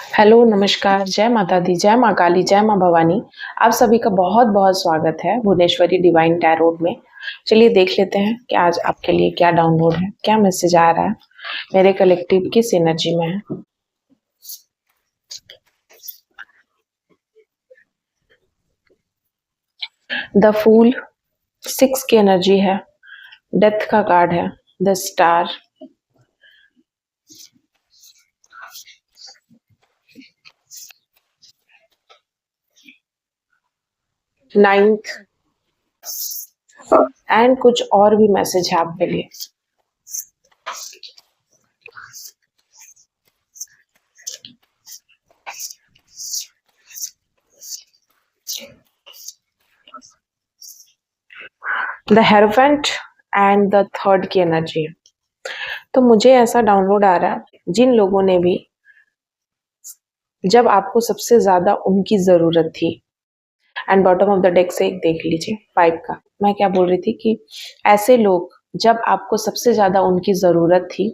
Hello, नमस्कार, जय माता दी, जय माँ काली, जय माँ भवानी। आप सभी का बहुत-बहुत स्वागत है भुवनेश्वरी डिवाइन टैरोट में। चलिए देख लेते हैं कि आज आपके लिए क्या डाउनलोड है, क्या मैसेज आ रहा है, मेरे कलेक्टिव किस एनर्जी में है। द फूल 6 की एनर्जी है, डेथ का कार्ड है, द स्टार, नाइन्थ एंड कुछ और भी मैसेज है आपके लिए। The hierophant and the third की एनर्जी है। तो मुझे ऐसा डाउनलोड आ रहा है, जिन लोगों ने भी जब आपको सबसे ज्यादा उनकी जरूरत थी, and bottom of the deck से एक देख लीजिए 5 का। मैं क्या बोल रही थी कि ऐसे लोग जब आपको सबसे ज्यादा उनकी जरूरत थी,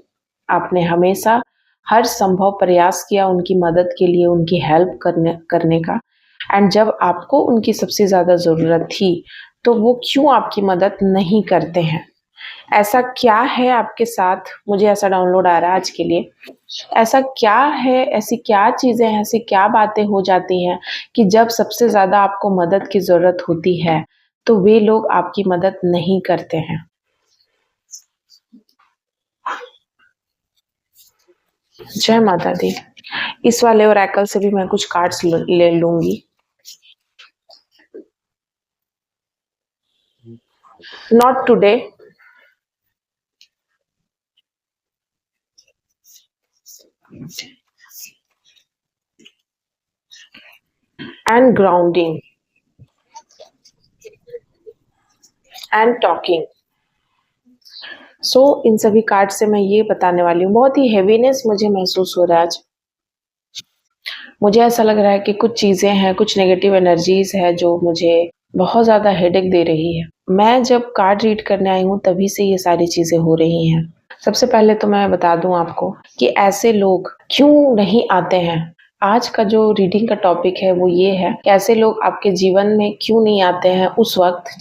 आपने हमेशा हर संभव प्रयास किया उनकी मदद के लिए, उनकी हेल्प करने का। एंड जब आपको उनकी सबसे ज्यादा जरूरत थी तो वो क्यों आपकी मदद नहीं करते हैं? ऐसा क्या है आपके साथ? मुझे ऐसा डाउनलोड आ रहा है आज के लिए। ऐसा क्या है, ऐसी क्या चीजें हैं, ऐसी क्या बातें हो जाती हैं कि जब सबसे ज्यादा आपको मदद की जरूरत होती है तो वे लोग आपकी मदद नहीं करते हैं? जय माता दी। इस वाले ओरेकल से भी मैं कुछ कार्ड्स ले लूंगी। Not today, and grounding and talking. So इन सभी कार्ड से मैं ये बताने वाली हूँ, बहुत ही हेवीनेस मुझे महसूस हो रहा है आज। मुझे ऐसा लग रहा है कि कुछ चीजें हैं, कुछ नेगेटिव एनर्जीज है जो मुझे बहुत ज्यादा हेडेक दे रही है। मैं जब कार्ड रीड करने आई हूँ तभी से ये सारी चीजें हो रही हैं। सबसे पहले तो मैं बता दूं आपको कि ऐसे लोग क्यों नहीं आते हैं। आज का जो रीडिंग का टॉपिक है वो ये है कि ऐसे लोग आपके जीवन में क्यों नहीं आते हैं उस वक्त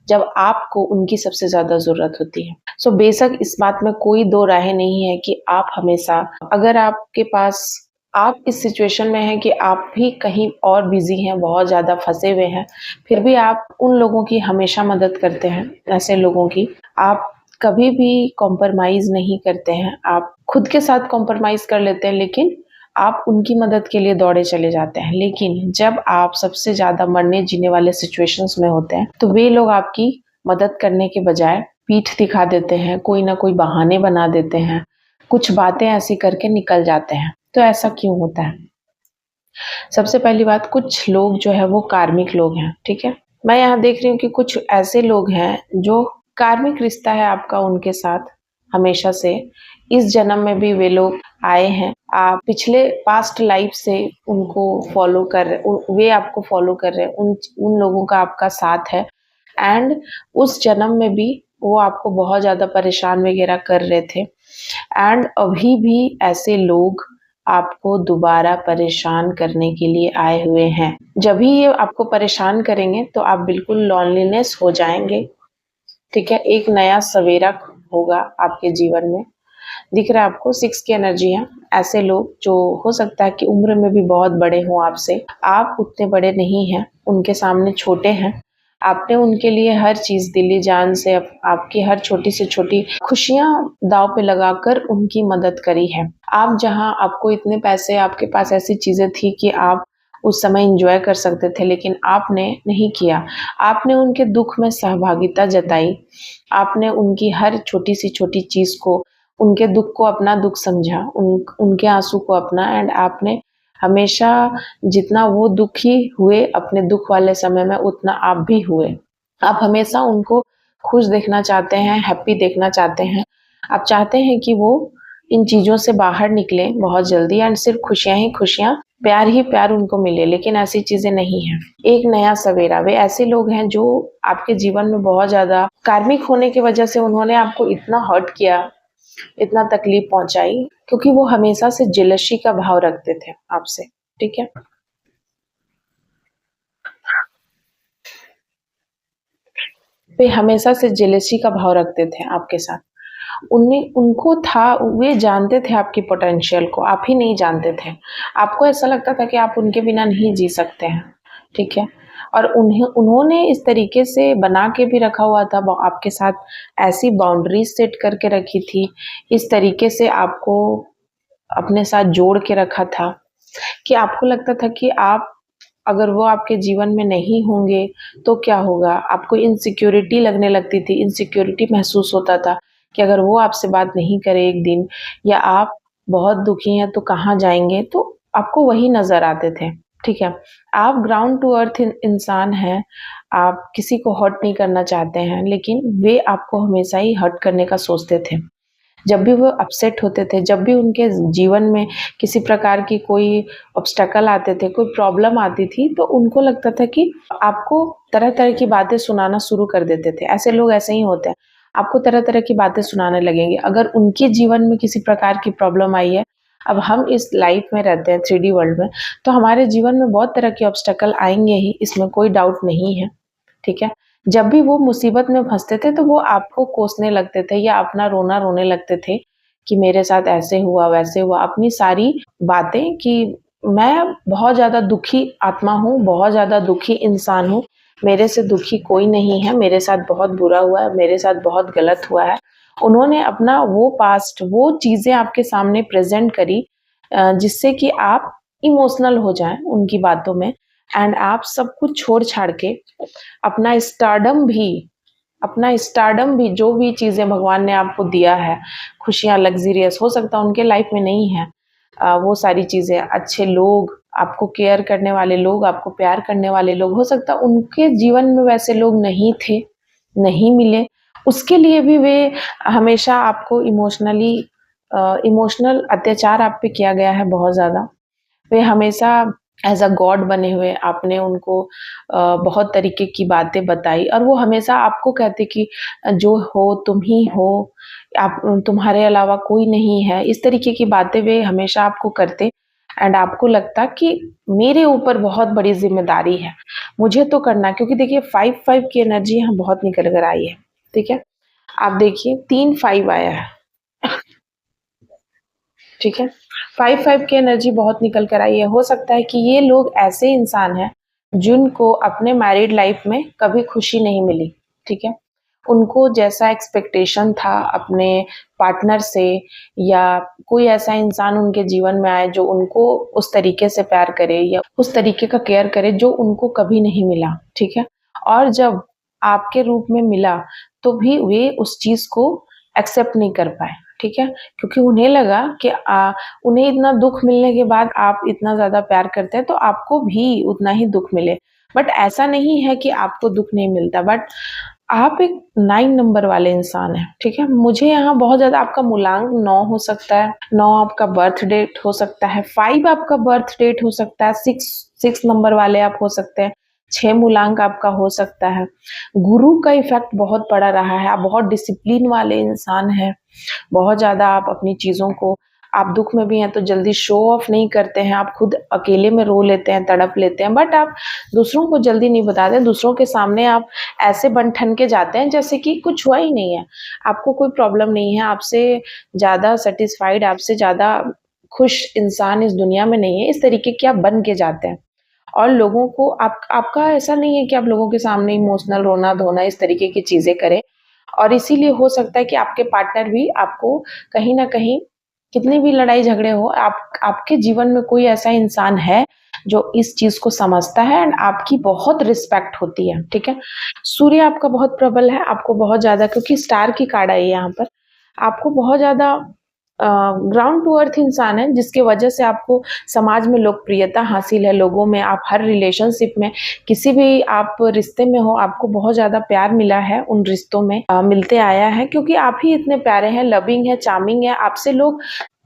जब आपको उनकी सबसे ज्यादा जरूरत होती है। सो बेशक इस बात में कोई दो राय नहीं है कि आप हमेशा, अगर आपके पास, आप इस सिचुएशन में हैं कि आप भी कहीं और बिजी हैं, बहुत ज्यादा फंसे हुए हैं, फिर भी आप उन लोगों की हमेशा मदद करते हैं। ऐसे लोगों की आप कभी भी कॉम्प्रोमाइज नहीं करते हैं। आप खुद के साथ कॉम्प्रोमाइज कर लेते हैं, लेकिन आप उनकी मदद के लिए दौड़े चले जाते हैं। लेकिन जब आप सबसे ज्यादा मरने जीने वाले सिचुएशंस में होते हैं तो वे लोग आपकी मदद करने के बजाय पीठ दिखा देते हैं, कोई ना कोई बहाने बना देते हैं, कुछ बातें ऐसी करके निकल जाते हैं। तो ऐसा क्यों होता है? सबसे पहली बात, कुछ लोग जो है वो कार्मिक लोग हैं, ठीक है। मैं यहाँ देख रही हूँ कि कुछ ऐसे लोग हैं जो कार्मिक रिश्ता है आपका उनके साथ हमेशा से। इस जन्म में भी वे लोग आए हैं, आप पिछले पास्ट लाइफ से उनको फॉलो कर रहे, वे आपको फॉलो कर रहे हैं, उन लोगों का आपका साथ है। एंड उस जन्म में भी वो आपको बहुत ज्यादा परेशान वगैरह कर रहे थे, एंड अभी भी ऐसे लोग आपको दोबारा परेशान करने के लिए आए हुए हैं। जब भी ये आपको परेशान करेंगे तो आप बिल्कुल लॉनलीनेस हो जाएंगे, ठीक है। एक नया सवेरा होगा आपके जीवन में। दिख रहा है आपको 6 की एनर्जी है। ऐसे लोग जो हो सकता है कि उम्र में भी बहुत बड़े हों आपसे, आप उतने बड़े नहीं हैं, उनके सामने छोटे हैं। आपने उनके लिए हर चीज दिली जान से, आपकी हर छोटी से छोटी खुशियां दाव पे लगाकर उनकी मदद करी है। आप जहां आपको इतने पैसे, आपके पास ऐसी चीजें थी कि आप उस समय एंजॉय कर सकते थे, लेकिन आपने नहीं किया। आपने उनके दुख में सहभागिता जताई, आपने उनकी हर छोटी सी छोटी चीज को, उनके दुख को अपना दुख समझा, उनके आंसू को अपना। एंड आपने हमेशा, जितना वो दुखी हुए अपने दुख वाले समय में, उतना आप भी हुए। आप हमेशा उनको खुश देखना चाहते हैं, हैप्पी देखना चाहते हैं। आप चाहते हैं कि वो इन चीजों से बाहर निकले बहुत जल्दी, एंड सिर्फ खुशियां ही खुशियां, प्यार ही प्यार उनको मिले। लेकिन ऐसी चीजें नहीं है। एक नया सवेरा, वे ऐसे लोग हैं जो आपके जीवन में बहुत ज्यादा कार्मिक होने की वजह से उन्होंने आपको इतना हर्ट किया, इतना तकलीफ पहुंचाई, क्योंकि वो हमेशा से जेलसी का भाव रखते थे आपसे, ठीक है। वे हमेशा से जेलसी का भाव रखते थे आपके साथ। उन्हें उनको था, वे जानते थे आपकी पोटेंशियल को, आप ही नहीं जानते थे। आपको ऐसा लगता था कि आप उनके बिना नहीं जी सकते हैं, ठीक है। और उन्होंने इस तरीके से बना के भी रखा हुआ था आपके साथ, ऐसी बाउंड्रीज सेट करके रखी थी, इस तरीके से आपको अपने साथ जोड़ के रखा था कि आपको लगता था कि आप, अगर वो आपके जीवन में नहीं होंगे तो क्या होगा। आपको इनसिक्योरिटी लगने लगती थी, इनसिक्योरिटी महसूस होता था कि अगर वो आपसे बात नहीं करे एक दिन, या आप बहुत दुखी हैं तो कहाँ जाएंगे, तो आपको वही नजर आते थे, ठीक है। आप ग्राउंड टू अर्थ इंसान हैं, आप किसी को हर्ट नहीं करना चाहते हैं, लेकिन वे आपको हमेशा ही हर्ट करने का सोचते थे। जब भी वो अपसेट होते थे, जब भी उनके जीवन में किसी प्रकार की कोई ऑब्स्टेकल आते थे, कोई प्रॉब्लम आती थी, तो उनको लगता था कि आपको तरह-तरह की बातें सुनाना शुरू कर देते थे। ऐसे लोग ऐसे ही होते हैं, आपको तरह-तरह की बातें सुनाने लगेंगे। अगर उनके जीवन में किसी प्रकार की प्रॉब्लम आई है, अब हम इस लाइफ में रहते हैं 3D वर्ल्ड में, तो हमारे जीवन में बहुत तरह के ऑब्स्टेकल आएँगे ही, इसमें कोई डाउट नहीं है, ठीक है। जब भी वो मुसीबत में फँसते थे, तो वो आपको कोसने लगते थे या अपना रोना रोने लगते थे कि मेरे साथ ऐसे हुआ, वैसे हुआ। अपनी सारी बातें कि मैं बहुत ज़्यादा दुखी आत्मा हूँ, बहुत ज़्यादा दुखी इंसान हूँ, मेरे से दुखी कोई नहीं है, मेरे साथ बहुत बुरा हुआ है, मेरे साथ बहुत गलत हुआ है। उन्होंने अपना वो पास्ट, वो चीज़ें आपके सामने प्रेज़ेंट करी, जिससे कि आप इमोशनल हो जाएँ उनकी बातों में, एंड आप सब कुछ छोड़-छाड़ के अपना स्टारडम भी अपना स्टारडम भी, जो भी चीज़ें भगवान ने आपको दिया है, खुशियाँ, लग्ज़रियस, हो सकता है उनके लाइफ़ में नहीं है। वो सारी चीज़ें, अच्छे लोग, आपको केयर करने वाले लोग, आपको प्यार करने वाले लोग, हो सकता है उनके जीवन में वैसे लोग नहीं थे, नहीं मिले। उसके लिए भी वे हमेशा आपको इमोशनल अत्याचार आप पे किया गया है बहुत ज़्यादा। वे हमेशा एज़ अ गॉड बने हुए, आपने उनको बहुत तरीके की बातें बताई, और वो हमेशा आपको कहते कि जो हो तुम ही हो, आप, तुम्हारे अलावा कोई नहीं है। इस तरीके की बातें वे हमेशा आपको करते, एंड आपको लगता कि मेरे ऊपर बहुत बड़ी ज़िम्मेदारी है, मुझे तो करना है, क्योंकि देखिए 5-5 की एनर्जी यहाँ बहुत निकल कर आई है, ठीक है? आप देखिए 3-5 आया है। ठीक है, 5-5 की एनर्जी बहुत निकल कर आई है। हो सकता है कि ये लोग ऐसे इंसान हैं जिनको अपने मैरिड लाइफ में कभी खुशी नहीं मिली, ठीक है। उनको जैसा एक्सपेक्टेशन था अपने पार्टनर से, या कोई ऐसा इंसान उनके जीवन में आए जो उनको उस तरीके से प्यार करे या उस तरीके का केयर करे, जो उनको कभी नहीं मिला, ठीक है। और जब आपके रूप में मिला, तो भी वे उस चीज को एक्सेप्ट नहीं कर पाए, ठीक है। क्योंकि उन्हें लगा कि उन्हें इतना दुख मिलने के बाद आप इतना ज़्यादा प्यार करते हैं, तो आपको भी उतना ही दुख मिले। बट ऐसा नहीं है कि आपको दुख नहीं मिलता, बट आप एक 9 नंबर वाले इंसान हैं, ठीक है। मुझे यहाँ बहुत ज़्यादा, आपका मूलांक 9 हो सकता है, 9 आपका बर्थ डेट हो सकता है, 5 आपका बर्थ डेट हो सकता है, 6 नंबर वाले आप हो सकते हैं, 6 मूलांक आपका हो सकता है। गुरु का इफ़ेक्ट बहुत पड़ा रहा है, आप बहुत डिसिप्लिन वाले इंसान हैं, बहुत ज़्यादा आप अपनी चीज़ों को, आप दुख में भी हैं तो जल्दी शो ऑफ नहीं करते हैं, आप खुद अकेले में रो लेते हैं, तड़प लेते हैं, बट आप दूसरों को जल्दी नहीं बताते। दूसरों के सामने आप ऐसे बन-ठन के जाते हैं जैसे कि कुछ हुआ ही नहीं है, आपको कोई प्रॉब्लम नहीं है, आपसे ज़्यादा सैटिस्फाइड, आपसे ज़्यादा खुश इंसान इस दुनिया में नहीं है, इस तरीके के आप बन के जाते हैं। और लोगों को आपका ऐसा नहीं है कि आप लोगों के सामने इमोशनल रोना-धोना इस तरीके की चीज़ें करें, और इसीलिए हो सकता है कि आपके पार्टनर भी आपको कहीं न कहीं, कितनी भी लड़ाई झगड़े हो, आपके जीवन में कोई ऐसा इंसान है जो इस चीज़ को समझता है, एंड आपकी बहुत रिस्पेक्ट होती है, ठीक है? सूर्य आपका बहुत प्रबल है, आपको बहुत ज़्यादा, क्योंकि स्टार की कार्ड आई है यहाँ पर, आपको बहुत ज़्यादा ग्राउंड टू अर्थ इंसान है, जिसकी वजह से आपको समाज में लोकप्रियता हासिल है लोगों में। आप हर रिलेशनशिप में, किसी भी आप रिश्ते में हो, आपको बहुत ज़्यादा प्यार मिला है, उन रिश्तों में मिलते आया है, क्योंकि आप ही इतने प्यारे हैं, लविंग है, चार्मिंग है, आपसे लोग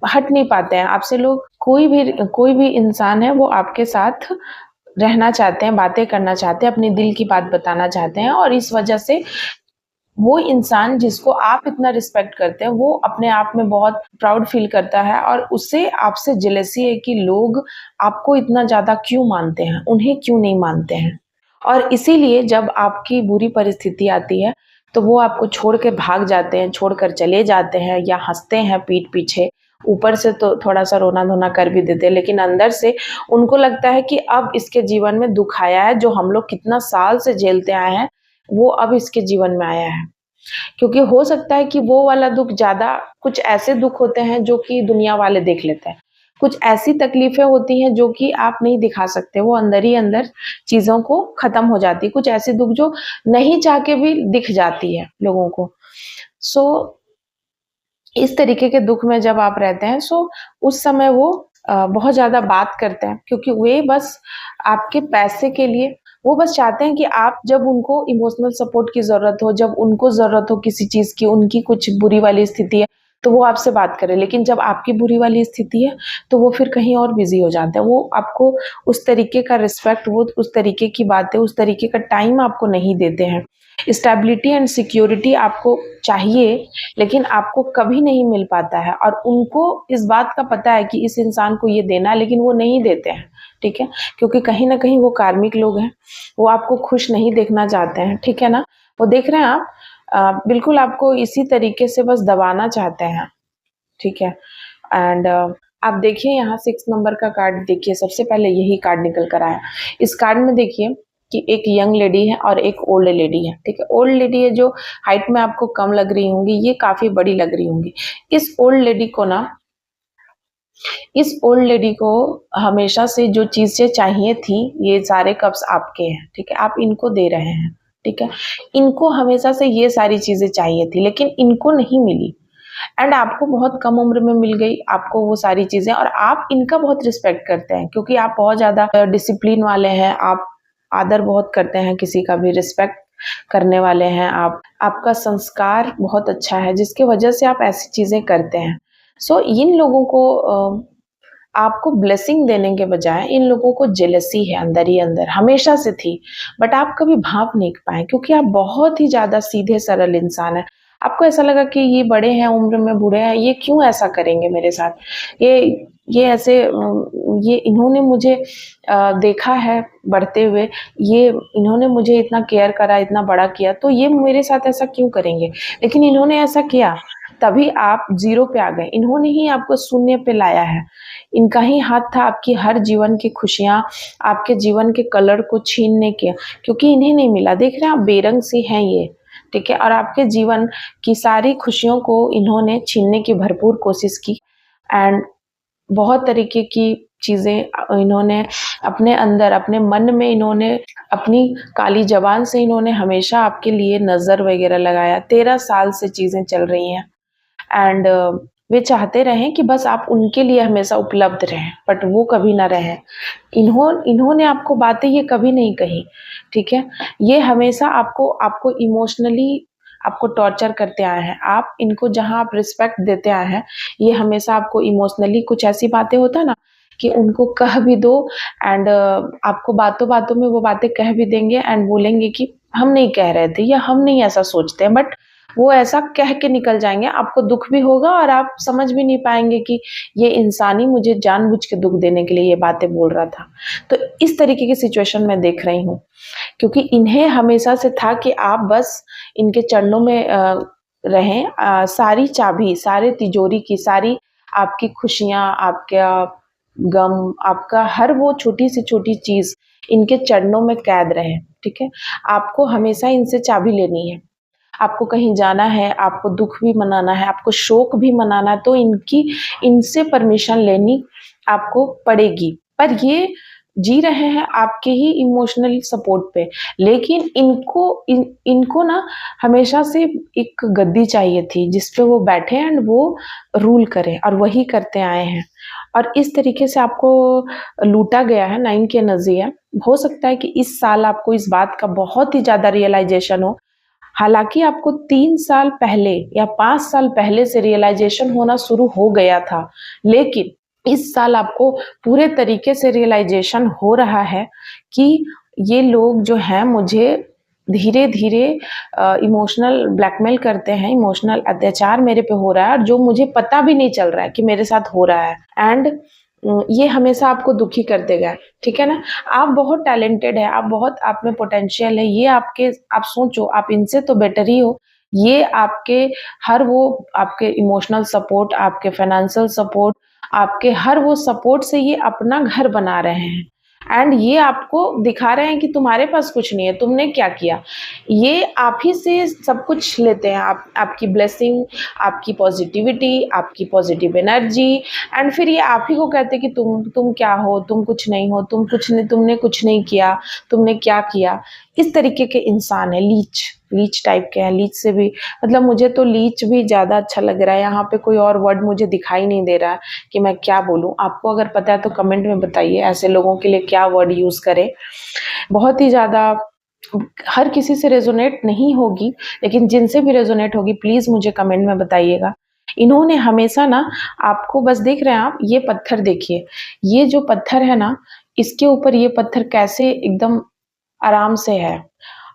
हट नहीं पाते हैं, आपसे लोग, कोई भी इंसान है वो आपके साथ रहना चाहते हैं, बातें करना चाहते हैं, अपने दिल की बात बताना चाहते हैं, और इस वजह से वो इंसान जिसको आप इतना रिस्पेक्ट करते हैं, वो अपने आप में बहुत प्राउड फील करता है और उससे आपसे जेलसी है कि लोग आपको इतना ज़्यादा क्यों मानते हैं, उन्हें क्यों नहीं मानते हैं। और इसीलिए जब आपकी बुरी परिस्थिति आती है, तो वो आपको छोड़ के भाग जाते हैं, छोड़कर चले जाते हैं या हँसते हैं पीठ पीछे। ऊपर से तो थोड़ा-सा रोना-धोना कर भी देते हैं, लेकिन अंदर से उनको लगता है कि अब इसके जीवन में दुःख आया है, जो हम लोग कितना साल से झेलते आए हैं, वो अब इसके जीवन में आया है। क्योंकि हो सकता है कि वो वाला दुःख ज़्यादा कुछ ऐसे दुःख होते हैं जो कि दुनिया वाले देख लेते हैं। कुछ ऐसी तकलीफ़ें होती हैं जो कि आप नहीं दिखा सकते, वो अंदर ही अंदर चीज़ों को ख़त्म हो जाती है। कुछ ऐसे दुःख जो नहीं चाह के भी दिख जाती है लोगों को। सो इस तरीके के दुःख में जब आप रहते हैं उस समय वो बहुत ज़्यादा बात करते हैं क्योंकि वे बस आपके पैसे के लिए वो बस चाहते हैं कि आप जब उनको इमोशनल सपोर्ट की ज़रूरत हो, जब उनको ज़रूरत हो किसी चीज़ की, उनकी कुछ बुरी वाली स्थिति है, तो वो आपसे बात करें। लेकिन जब आपकी बुरी वाली स्थिति है, तो वो फिर कहीं और बिज़ी हो जाते हैं। वो आपको उस तरीके का रिस्पेक्ट, वो उस तरीके की बातें, उस तरीके का टाइम आपको नहीं देते हैं। स्टेबिलिटी एंड सिक्योरिटी आपको चाहिए, लेकिन आपको कभी नहीं मिल पाता है और उनको इस बात का पता है कि इस इंसान को ये देना है, लेकिन वो नहीं देते हैं, ठीक है? क्योंकि कहीं न कहीं वो कार्मिक लोग हैं, वो आपको खुश नहीं देखना चाहते हैं, ठीक है ना? वो देख रहे हैं आप बिल्कुल आपको इसी तरीके से बस दबाना चाहते हैं, ठीक है? एंड आप देखिए यहाँ 6 नंबर का कार्ड देखिए, सबसे पहले यही कार्ड निकल कर आया। इस कार्ड में देखिए कि एक यंग लेडी है और एक ओल्ड लेडी है, ठीक है? ओल्ड लेडी है जो हाइट में आपको कम लग रही होंगी, ये काफ़ी बड़ी लग रही होंगी। इस ओल्ड लेडी को ना इस ओल्ड लेडी को हमेशा से जो चीज़ें चाहिए थी, ये सारे कप्स आपके हैं, ठीक है? आप इनको दे रहे हैं, ठीक है? इनको हमेशा से ये सारी चीज़ें चाहिए थी, लेकिन इनको नहीं मिली एंड आपको बहुत कम उम्र में मिल गई, आपको वो सारी चीज़ें और आप इनका बहुत रिस्पेक्ट करते हैं क्योंकि आप बहुत ज़्यादा डिसिप्लिन वाले हैं, आप आदर बहुत करते हैं, किसी का भी रिस्पेक्ट करने वाले हैं आप। आपका संस्कार बहुत अच्छा है, जिसकी वजह से आप ऐसी चीज़ें करते हैं। इन लोगों को आपको ब्लेसिंग देने के बजाय इन लोगों को जेलसी है अंदर ही अंदर, हमेशा से थी, बट आप कभी भाँप नहीं पाए क्योंकि आप बहुत ही ज़्यादा सीधे सरल इंसान हैं। आपको ऐसा लगा कि ये बड़े हैं, उम्र में बूढ़े हैं, ये क्यों ऐसा करेंगे मेरे साथ? ये ऐसे ये इन्होंने मुझे देखा है बढ़ते हुए, ये इन्होंने मुझे इतना केयर करा, इतना बड़ा किया, तो ये मेरे साथ ऐसा क्यों करेंगे? लेकिन इन्होंने ऐसा किया, तभी आप ज़ीरो पे आ गए। इन्होंने ही आपको शून्य पे लाया है। इनका ही हाथ था आपकी हर जीवन की खुशियाँ, आपके जीवन के कलर को छीनने के, क्योंकि इन्हें नहीं मिला। देख रहे हैं आप बेरंग सी हैं ये, ठीक है? और आपके जीवन की सारी खुशियों को इन्होंने छीनने की भरपूर कोशिश की एंड बहुत तरीके की चीज़ें इन्होंने अपने अंदर, अपने मन में इन्होंने अपनी काली ज़बान से इन्होंने हमेशा आपके लिए नज़र वग़ैरह लगाया। 13 साल से चीज़ें चल रही हैं एंड वे चाहते रहें कि बस आप उनके लिए हमेशा उपलब्ध रहें, बट वो कभी ना रहें। इन्होंने आपको बातें ये कभी नहीं कही, ठीक है? ये हमेशा आपको आपको इमोशनली आपको टॉर्चर करते आए हैं। आप इनको जहाँ आप रिस्पेक्ट देते आए हैं, ये हमेशा आपको इमोशनली कुछ ऐसी बातें होता है ना कि उनको कह भी दो एंड आपको बातों-बातों में वो बातें कह भी देंगे एंड बोलेंगे कि हम नहीं कह रहे थे या हम नहीं ऐसा सोचते हैं, बट वो ऐसा कह के निकल जाएँगे, आपको दुःख भी होगा और आप समझ भी नहीं पाएँगे कि ये इंसान ही मुझे जानबूझ के दुःख देने के लिए ये बातें बोल रहा था। तो इस तरीके की सिचुएशन मैं देख रही हूँ, क्योंकि इन्हें हमेशा से था कि आप बस इनके चरणों में रहें। सारी चाबी, सारे तिजोरी की, सारी आपकी खुशियाँ, आपका गम, आपका हर वो छोटी से छोटी चीज़ इनके चरणों में कैद रहे, ठीक है? आपको हमेशा इनसे चाबी लेनी है। आपको कहीं जाना है, आपको दुःख भी मनाना है, आपको शोक भी मनाना है, तो इनसे परमिशन लेनी आपको पड़ेगी। पर ये जी रहे हैं आपके ही इमोशनल सपोर्ट पे, लेकिन इनको ना हमेशा से एक गद्दी चाहिए थी, जिस पे वो बैठे एंड वो रूल करें और वही करते आए हैं। और इस तरीके से आपको लूटा गया है, 9 की एनर्जी है। हो सकता है कि इस साल आपको इस बात का बहुत ही ज़्यादा रियलाइज़ेशन हो। हालाँकि आपको 3 साल पहले या 5 साल पहले से रियलाइज़ेशन होना शुरू हो गया था, लेकिन इस साल आपको पूरे तरीके से रियलाइज़ेशन हो रहा है कि ये लोग जो हैं मुझे धीरे धीरे इमोशनल ब्लैकमेल करते हैं, इमोशनल अत्याचार मेरे पे हो रहा है और जो मुझे पता भी नहीं चल रहा है कि मेरे साथ हो रहा है। एंड ये हमेशा आपको दुखी कर देगा, ठीक है ना? आप बहुत टैलेंटेड है, आप बहुत, आप में पोटेंशियल है, ये आपके, आप सोचो आप इनसे तो बेटर ही हो। ये आपके हर वो, आपके इमोशनल सपोर्ट, आपके फाइनेंशियल सपोर्ट, आपके हर वो सपोर्ट से ये अपना घर बना रहे हैं एंड ये आपको दिखा रहे हैं कि तुम्हारे पास कुछ नहीं है, तुमने क्या किया। ये आप ही से सब कुछ लेते हैं, आपकी ब्लेसिंग, आपकी पॉजिटिविटी, आपकी पॉजिटिव एनर्जी एंड फिर ये आप ही को कहते हैं कि तुम क्या हो, तुम कुछ नहीं हो, तुम कुछ नहीं, तुमने कुछ नहीं किया, तुमने क्या किया। इस तरीके के इंसान है, लीच टाइप के हैं। लीच से भी, मतलब मुझे तो लीच भी ज़्यादा अच्छा लग रहा है। यहाँ पे कोई और वर्ड मुझे दिखाई नहीं दे रहा है कि मैं क्या बोलूँ। आपको अगर पता है तो कमेंट में बताइए ऐसे लोगों के लिए क्या वर्ड यूज़ करें। बहुत ही ज़्यादा, हर किसी से रेजोनेट नहीं होगी, लेकिन जिनसे भी रेजोनेट होगी प्लीज़ मुझे कमेंट में बताइएगा। इन्होंने हमेशा ना, आपको बस देख रहे हैं आप, ये पत्थर देखिए, ये जो पत्थर है ना, इसके ऊपर ये पत्थर कैसे एकदम आराम से है।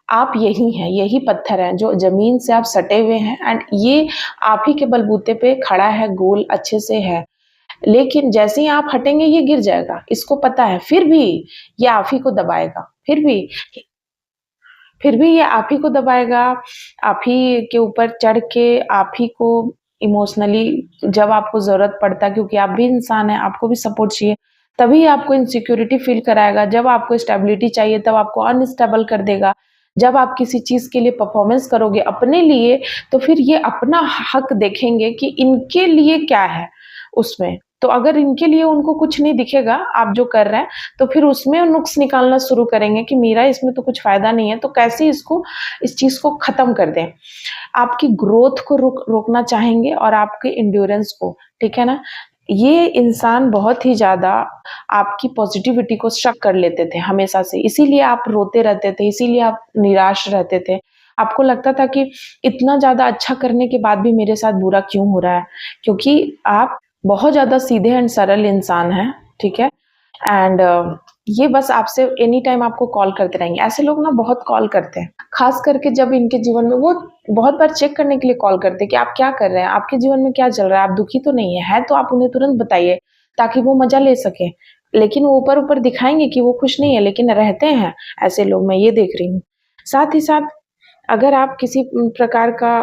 आप यही हैं, यही पत्थर हैं जो ज़मीन से आप सटे हुए हैं एंड ये आप ही के बलबूते पे खड़ा है, गोल अच्छे से है। लेकिन जैसे ही आप हटेंगे ये गिर जाएगा, इसको पता है, फिर भी ये आप ही को दबाएगा, फिर भी ये आप ही को दबाएगा, आप ही के ऊपर चढ़ के आप ही को इमोशनली, जब आपको ज़रूरत पड़ता है, क्योंकि आप भी इंसान हैं, आपको भी सपोर्ट चाहिए, तभी आपको इनसिक्योरिटी फ़ील कराएगा। जब आपको स्टेबिलिटी चाहिए तब आपको अनस्टेबल कर देगा। जब आप किसी चीज़ के लिए परफॉर्मेंस करोगे अपने लिए, तो फिर ये अपना हक देखेंगे कि इनके लिए क्या है उसमें। तो अगर इनके लिए उनको कुछ नहीं दिखेगा आप जो कर रहे हैं, तो फिर उसमें नुक्स निकालना शुरू करेंगे कि मेरा इसमें तो कुछ फ़ायदा नहीं है, तो कैसे इसको, इस चीज़ को ख़त्म कर दें। आपकी ग्रोथ को रोकना चाहेंगे और आपके एंड्योरेंस को, ठीक है ना? ये इंसान बहुत ही ज़्यादा आपकी पॉजिटिविटी को शक कर लेते थे हमेशा से, इसीलिए आप रोते रहते थे, इसीलिए आप निराश रहते थे। आपको लगता था कि इतना ज़्यादा अच्छा करने के बाद भी मेरे साथ बुरा क्यों हो रहा है? क्योंकि आप बहुत ज़्यादा सीधे एंड सरल इंसान हैं, ठीक है? एंड ये बस आपसे एनी टाइम आपको कॉल करते रहेंगे। ऐसे लोग ना बहुत कॉल करते हैं, खास करके जब इनके जीवन में, वो बहुत बार चेक करने के लिए कॉल करते हैं कि आप क्या कर रहे हैं, आपके जीवन में क्या चल रहा है, आप दुखी तो नहीं है तो आप उन्हें तुरंत बताइए ताकि वो मजा ले सके। लेकिन वो ऊपर ऊपर दिखाएंगे कि वो खुश नहीं है, लेकिन रहते हैं ऐसे लोग, मैं ये देख रही हूँ। साथ ही साथ अगर आप किसी प्रकार का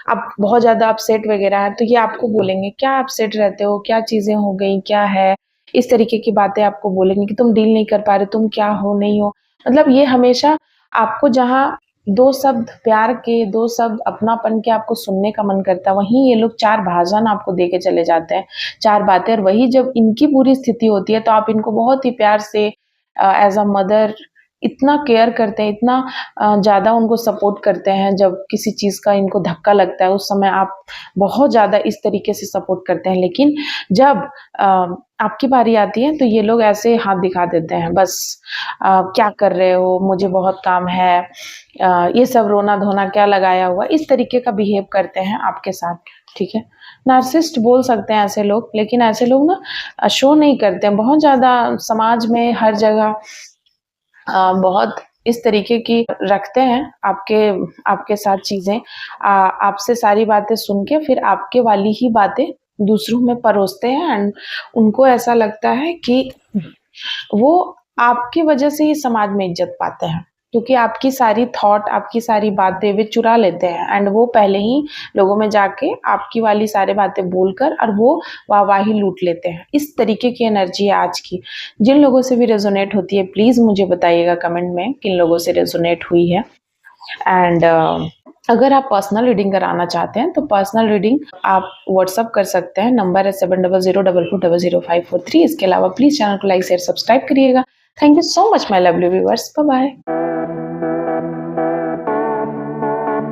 आप बहुत ज़्यादा अपसेट वगैरह हैं, तो ये आपको बोलेंगे क्या अपसेट रहते हो, क्या चीज़ें हो गई, क्या है, इस तरीके की बातें आपको बोलेंगे कि तुम डील नहीं कर पा रहे, तुम क्या हो, नहीं हो। मतलब ये हमेशा आपको, जहाँ 2 शब्द प्यार के, 2 शब्द अपनापन के आपको सुनने का मन करता है, वहीं ये लोग 4 भाषण आपको दे के चले जाते हैं, 4 बातें। और वही जब इनकी बुरी स्थिति होती है तो आप इनको बहुत ही प्यार से एज़ अ मदर इतना केयर करते हैं, इतना ज़्यादा उनको सपोर्ट करते हैं। जब किसी चीज़ का इनको धक्का लगता है उस समय आप बहुत ज़्यादा इस तरीके से सपोर्ट करते हैं, लेकिन जब आपकी बारी आती है तो ये लोग ऐसे हाथ दिखा देते हैं, बस क्या कर रहे हो, मुझे बहुत काम है, ये सब रोना धोना क्या लगाया हुआ, इस तरीके का बिहेव करते हैं आपके साथ, ठीक है? नार्सिसिस्ट बोल सकते हैं ऐसे लोग, लेकिन ऐसे लोग ना शो नहीं करते हैं। बहुत ज़्यादा समाज में हर जगह बहुत इस तरीके की रखते हैं आपके साथ चीज़ें, आपसे सारी बातें सुन के फिर आपके वाली ही बातें दूसरों में परोसते हैं एंड उनको ऐसा लगता है कि वो आपकी वजह से ही समाज में इज्जत पाते हैं, क्योंकि आपकी सारी थॉट, आपकी सारी बातें वे चुरा लेते हैं एंड वो पहले ही लोगों में जाके आपकी वाली सारी बातें बोलकर और वो वाहवाही लूट लेते हैं। इस तरीके की एनर्जी है आज की। जिन लोगों से भी रेजोनेट होती है प्लीज़ मुझे बताइएगा कमेंट में किन लोगों से रेजोनेट हुई है। एंड अगर आप पर्सनल रीडिंग कराना चाहते हैं तो पर्सनल रीडिंग आप व्हाट्सअप कर सकते हैं, नंबर है 7004400543। इसके अलावा प्लीज़ चैनल को लाइक शेयर सब्सक्राइब करिएगा। Thank you so much my lovely viewers, bye bye.